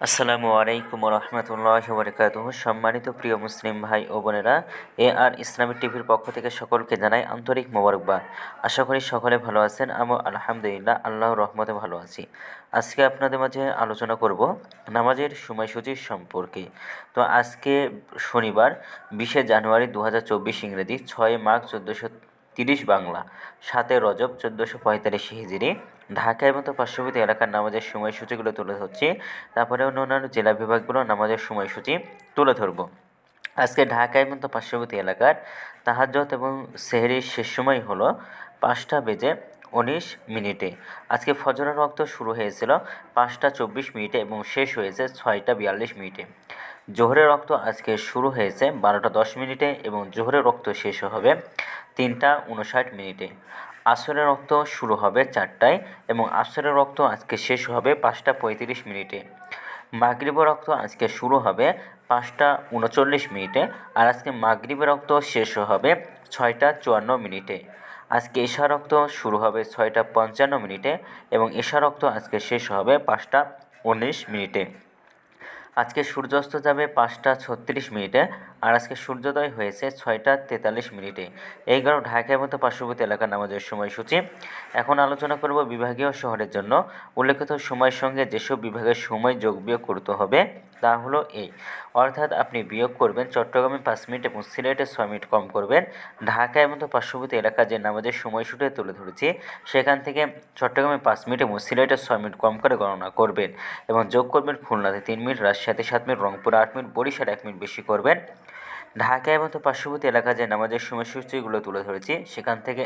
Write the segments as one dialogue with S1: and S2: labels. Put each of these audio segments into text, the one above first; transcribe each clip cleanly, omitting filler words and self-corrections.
S1: আসসালামু আলাইকুম রহমতুল্লাহ বারকাতুহ। সম্মানিত প্রিয় মুসলিম ভাই ও বোনেরা, আর ইসলামিক টিভির পক্ষ থেকে সকলকে জানাই আন্তরিক মোবারকবাদ। আশা করি সকলে ভালো আছেন। আমি আলহামদুলিল্লাহ আল্লাহর রহমতে ভালো আছি। আজকে আপনাদের মাঝে আলোচনা করব নামাজের সময়সূচি সম্পর্কে। তো আজকে শনিবার 20শে জানুয়ারি 2024 ইংরেজি, 6 মার্চ 1430 বাংলা, 7 রজব 1445 হিজরি। ঢাকা এবং তার পার্শ্ববর্তী এলাকার নামাজের সময়সূচিগুলো তুলে ধরছি। তারপরে অন্যান্য জেলা বিভাগগুলোর নামাজের সময়সূচি তুলে ধরব। আজকে ঢাকা এবং তার পার্শ্ববর্তী এলাকার তাহাজ্জুদ এবং সেহরির শেষ সময় হলো 5:19। আজকে ফজরের ওয়াক্ত শুরু হয়েছিল 5:24 এবং শেষ হয়েছে 6:42। জোহরের ওয়াক্ত আজকে শুরু হয়েছে 12:10 এবং জোহরের ওয়াক্ত শেষ হবে 3:59। আসরের ওয়াক্ত শুরু হবে 4টায় এবং আসরের ওয়াক্ত আজকে শেষ হবে 5:35। মাগরিবের ওয়াক্ত আজকে শুরু হবে 5:39 আর আজকে মাগরিবের ওয়াক্ত শেষ হবে 6:54। আজকে এশার ওয়াক্ত শুরু হবে 6:55 এবং এশার ওয়াক্ত আজকে শেষ হবে 5:19। আজকে সূর্যাস্ত যাবে 5:36 আর আজকে সূর্যোদয় হয়েছে 6:43। এই গেল ঢাকা এবং পার্শ্ববর্তী এলাকার নামাজের সময়সূচি। এখন আলোচনা করব বিভাগীয় শহরের জন্য উল্লেখিত সময়ের সঙ্গে যেসব বিভাগের সময় যোগ বিয়োগ করতে হবে তা হলো এই। অর্থাৎ আপনি বিয়োগ করবেন চট্টগ্রামে 5 মিনিট এবং সিলেটে 6 মিনিট কম করবেন। ঢাকা এবং পার্শ্ববর্তী এলাকার যে নামাজের সময়সূচি তুলে ধরেছি সেখান থেকে চট্টগ্রামে 5 মিনিট এবং সিলেটে 6 মিনিট কম করে গণনা করবেন এবং যোগ করবেন খুলনাতে 3 মিনিট, রাজশাহীতে 7 মিনিট, রংপুরে 8 মিনিট, বরিশালে 1 মিনিট বেশি করবেন। ঢাকা এবং পার্শ্ববর্তী এলাকার যে নামাজের সময়সূচিগুলো তুলে ধরেছি সেখান থেকে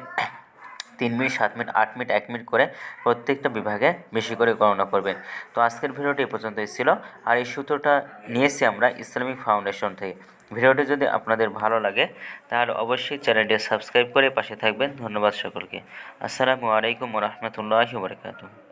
S1: 3 মিনিট, 7 মিনিট, 8 মিনিট, 1 মিনিট করে প্রত্যেকটা বিভাগে বেশি করে গণনা করবেন। তো আজকের ভিডিওটি এ পর্যন্তই ছিল। আর এই সূত্রটা নিয়েছি আমরা ইসলামিক ফাউন্ডেশন থেকে। ভিডিওটি যদি আপনাদের ভালো লাগে তাহলে অবশ্যই চ্যানেলটি সাবস্ক্রাইব করে পাশে থাকবেন। ধন্যবাদ সকলকে। আসসালামু আলাইকুম রহমতুল্লাহি ওয়া বারাকাতুহু।